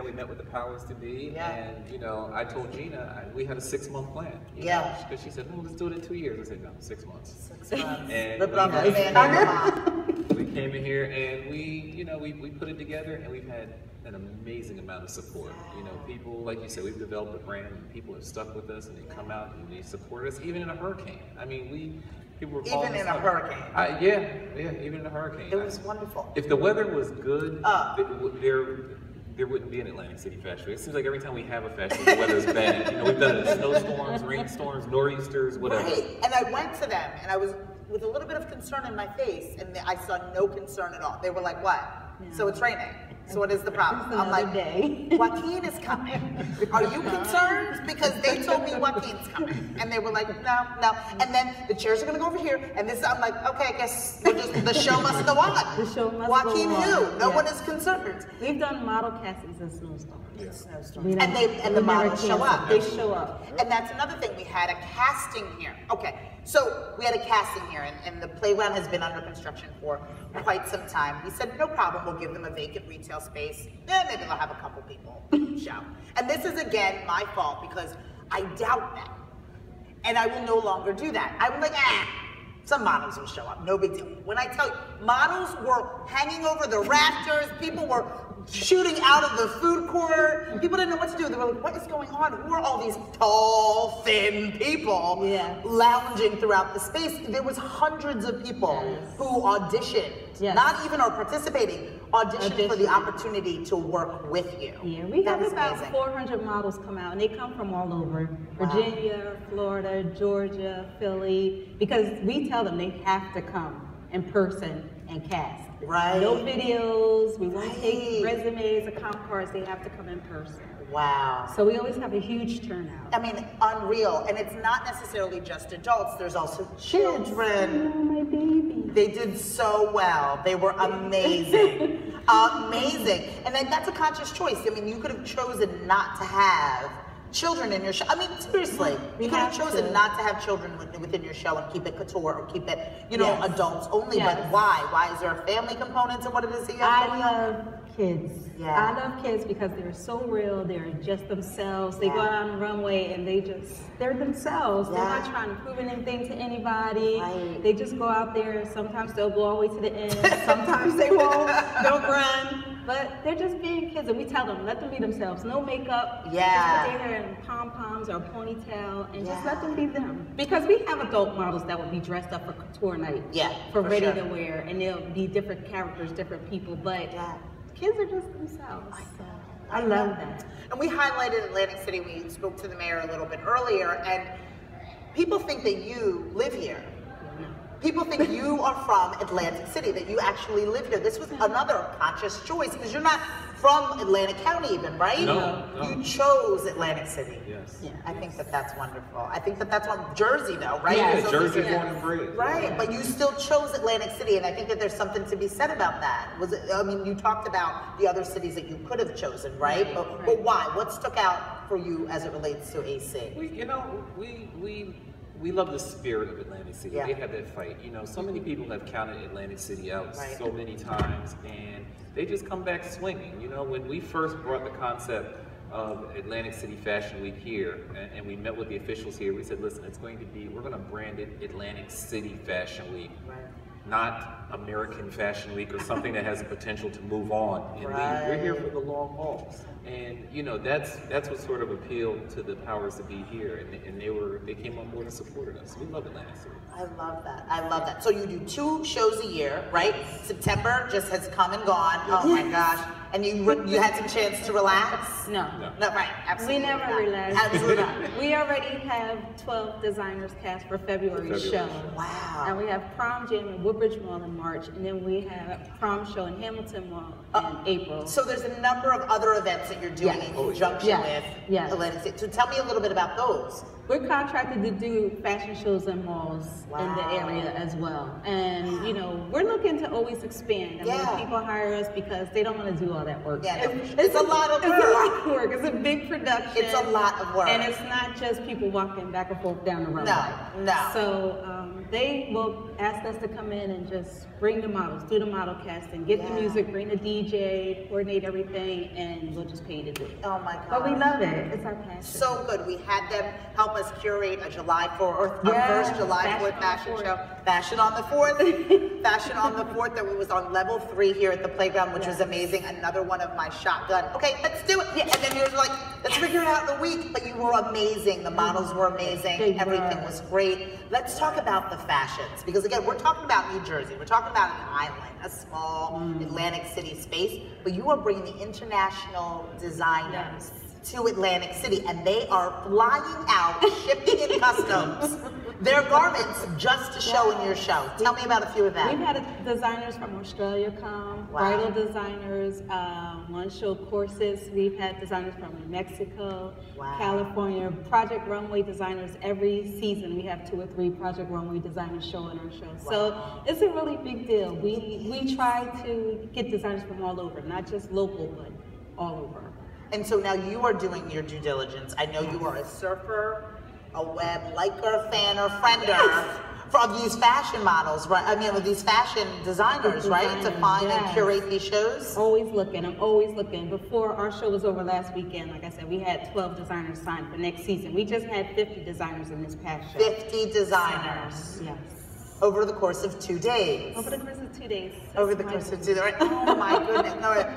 we met with the powers to be, Yeah. and you know, I told Jeana we had a 6-month plan. Yeah. Because she said, "Well, let's do it in 2 years." I said, "No, 6 months." 6 months. And The we brother had- man and the mom. We came in here and we put it together, and we've had an amazing amount of support. You know, people, like you said, we've developed a brand, and people have stuck with us, and they come out and they support us, even in a hurricane. I mean, people were calling Even in us a up. hurricane. Yeah, even in a hurricane. It was wonderful. If the weather was good, there wouldn't be an Atlantic City Fashion Week. It seems like every time we have a fashion week, the weather's bad. You know, we've done it in snowstorms, rainstorms, nor'easters, whatever. Right, and I went to them, and I was with a little bit of concern in my face, and I saw no concern at all. They were like, "What? Yeah. So it's raining. So what is the problem?" It's I'm like, another day. "Joaquin is coming. Are you concerned?" Because they told me Joaquin's coming, and they were like, "No." And then the chairs are gonna go over here, and this. I'm like, "Okay, I guess the show must go on." The show must Joaquin go on. knew. No Yeah. one is concerned. We've done model castings in snowstorms. And the models show up. They show up. And that's another thing. We had a casting here. Okay, so we had a casting here, and the playground has been under construction for quite some time. We said, no problem, we'll give them a vacant retail space. Maybe they'll have a couple people show. And this is, again, my fault, because I doubt them. And I will no longer do that. I was like, some models will show up, no big deal. When I tell you, models were hanging over the rafters, people were shooting out of the food court. People didn't know what to do. They were like, what is going on? Who are all these tall, thin people lounging throughout the space? There was hundreds of people who auditioned, not even are participating, auditioned for the opportunity to work with you. Yeah, we have about amazing. 400 models come out, and they come from all over. Virginia, Florida, Georgia, Philly, because we tell them they have to come in person and cast. Right. No videos, we won't take resumes or comp cards, they have to come in person. Wow. So we always have a huge turnout. I mean, unreal. And it's not necessarily just adults, there's also children. Oh, my baby. They did so well. They were amazing. Amazing. And then that's a conscious choice. I mean, you could have chosen not to have children in your show. I mean, seriously, you could have chosen not to have children within your show and keep it couture or keep it, you know, adults only. But why? Why is there a family component to what it is that you have going on? I love kids. I love kids because they're so real. They're just themselves. They go out on the runway and they're themselves. They're not trying to prove anything to anybody. They just go out there. Sometimes they'll go all the way to the end. Sometimes they won't. Don't run. But they're just being kids, and we tell them, let them be themselves. No makeup. Just put their hair in pom-poms or a ponytail, and just let them be them. Because we have adult models that will be dressed up for couture night. For ready to wear, and they'll be different characters, different people. But kids are just themselves. I love that. And we highlighted Atlantic City. We spoke to the mayor a little bit earlier, and people think that you live here. People think you are from Atlantic City, that you actually live here. This was another conscious choice, because you're not from Atlantic County even, right? No. You chose Atlantic City. Yes. I think that that's wonderful. I think that that's Jersey, though, right? Yeah, Jersey born and bred. Right, but you still chose Atlantic City, and I think that there's something to be said about that. I mean, you talked about the other cities that you could have chosen, right? But why? What stuck out for you as it relates to AC? We love the spirit of Atlantic City. They had that fight. You know, so many people have counted Atlantic City out so many times, and they just come back swinging. You know, when we first brought the concept of Atlantic City Fashion Week here, and we met with the officials here, we said, listen, we're going to brand it Atlantic City Fashion Week. Not American Fashion Week or something that has the potential to move on and leave. We're here for the long haul. And you know, that's what sort of appealed to the powers that be here, and they came on board and supported us. We love Atlantic City. I love that. I love that. So you do 2 shows a year, right? September just has come and gone. Oh my gosh. And you had some chance to relax? No, right. Absolutely. We never relax. Absolutely not. We already have 12 designers cast for February's show. Wow. And we have Prom Jam in Woodbridge Mall in March, and then we have Prom Show in Hamilton Mall in April. So there's a number of other events that you're doing in conjunction with Atlantic City. So tell me a little bit about those. We're contracted to do fashion shows in malls in the area as well. And, you know, we're looking to always expand. I mean, people hire us because they don't want to do all that work. Yeah, it's a lot of work. It's a lot of work. It's a big production. It's a lot of work. And it's not just people walking back and forth down the road. No. So they will ask us to come in and just bring the models, do the model casting, get the music, bring the DJ, coordinate everything, and we'll just pay you to do it. Oh my God. But we love it. It's our passion. So good. We had them help us curate a July 4th, or our first July 4th fashion show. Fashion on the 4th. Fashion on the 4th that was on level 3 here at the playground, which was amazing. Another one of my shotgun. Okay, let's do it. And then you're like, let's figure it out in a week. But you were amazing. The models were amazing. Everything was great. Let's talk about the fashions, because again, we're talking about New Jersey. We're talking about an island, a small Atlantic City space, but you are bringing the international designers to Atlantic City, and they are flying out, shipping in customs their garments just to show in your show. Tell me about a few of them. We've had designers from Australia come, bridal designers, one-show courses. We've had designers from Mexico, California, Project Runway designers. Every season we have 2 or 3 Project Runway designers show in our show. So it's a really big deal. We try to get designers from all over, not just local, but all over. And so now you are doing your due diligence. I know you are a surfer, a web liker, fan, or friender of these fashion models, right? I mean, with these fashion designers, right? To find and curate these shows. Always looking. I'm always looking. Before our show was over last weekend, like I said, we had 12 designers signed for next season. We just had 50 designers in this past show. 50 designers. Yes. Over the course of 2 days. Over the course of 2 days. Over the course of 2 days. Oh my goodness.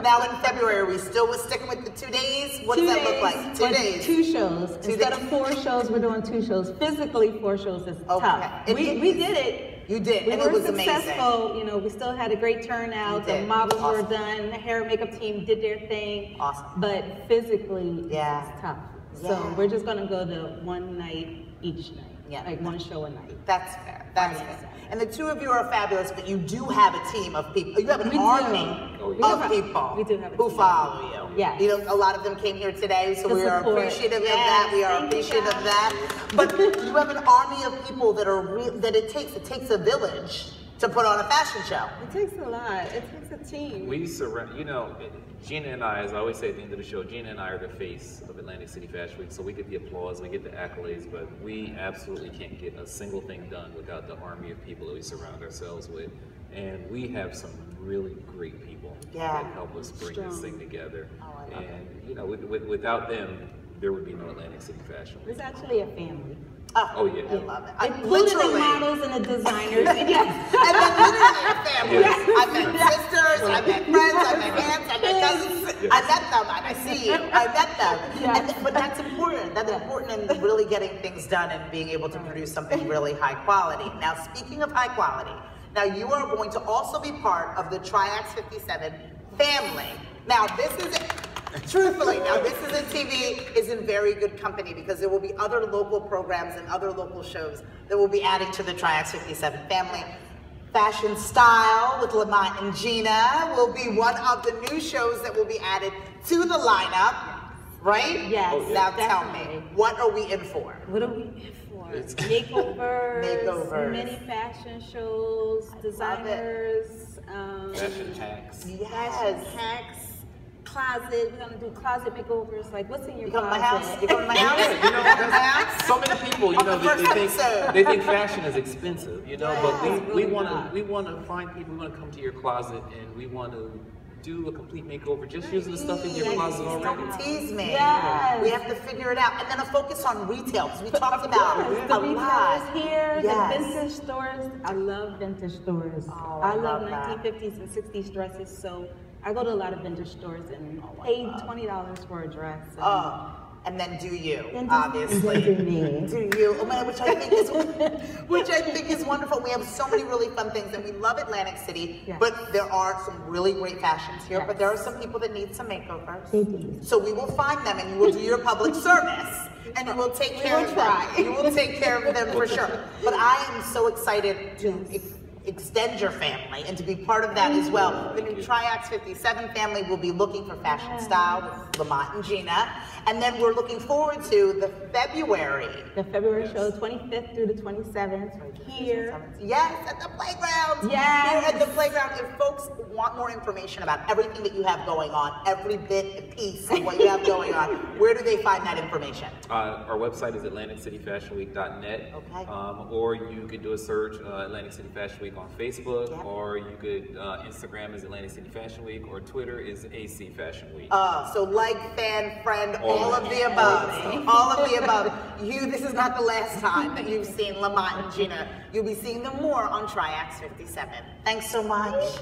Now in February, are we still sticking with the 2 days? What does that look like? 2 days. 2 shows. Instead of 4 shows, we're doing 2 shows. Physically, 4 shows is tough. We did it. You did, and it was successful. amazing. You know, we still had a great turnout. The models were done. The hair and makeup team did their thing. Awesome. But physically, it's tough. So we're just going to go to 1 night each night. Like 1 show a night. That's fair. That's fair. And the 2 of you are fabulous, but you do have a team of people. You have an army of people who follow you. Yeah. You know, a lot of them came here today, so we are appreciative of that. We are appreciative of that. But you have an army of people that are it takes a village to put on a fashion show. It takes a lot. It takes a team. We surround, you know, Jeana and I, as I always say at the end of the show, Jeana and I are the face of Atlantic City Fashion Week, so we get the applause, we get the accolades, but we absolutely can't get a single thing done without the army of people that we surround ourselves with. And we have some really great people that help us bring this thing together. And, you know, without them, there would be no Atlantic City Fashion Week. It's actually a family. Oh yeah, I love it. Including the models and the designers. And then literally a family. I met sisters, I met friends, I met aunts, I met cousins. I met them, and I see you. I met them. But that's important. That's important in really getting things done and being able to produce something really high quality. Now, speaking of high quality, now you are going to also be part of the Triax 57 family. Now, this is truthfully, now this is in very good company, because there will be other local programs and other local shows that will be adding to the Triax 57 family. Fashion Style with Lamont and Jeana will be one of the new shows that will be added to the lineup, right? Yes. Now tell me, what are we in for? What are we in for? Makeovers, many fashion shows, designers, fashion hacks. Fashion hacks. Closet, we're gonna do closet makeovers. Like, what's in your closet? My house? You come to my house? Yeah, you know, so many people, you know, they think fashion is expensive, you know, but we want to find people. We want to come to your closet and we want to do a complete makeover just using the stuff in your closet already. Don't tease me. Yes. We have to figure it out, and then a focus on retail, because we talked about the retailers here, the vintage stores. I love vintage stores. I love 1950s and 60s dresses, so I go to a lot of vintage stores and pay $20 for a dress. And then do you, obviously. Do you, which I think is wonderful. We have so many really fun things, and we love Atlantic City, but there are some really great fashions here, but there are some people that need some makeovers. So we will find them, and you will do your public service, and you will take care of them. You will take care of them for sure. But I am so excited extend your family and to be part of that as well. The new Triax 57 family will be looking for fashion style with Lamont and Jeana. And then we're looking forward to the February. The February show, 25th through the 27th, here. Yes, at the playground. Yes. Here at the playground. If folks want more information about everything that you have going on, every bit and piece of what you have going on, where do they find that information? Our website is AtlanticCityFashionWeek.net. Okay. Or you could do a search, Atlantic City Fashion Week on Facebook, or you could, Instagram is Atlantic City Fashion Week, or Twitter is AC Fashion Week. So like, fan, friend, all of the above. All of the above. This is not the last time that you've seen Lamont and Jeana. You'll be seeing them more on Triax 57. Thanks so much.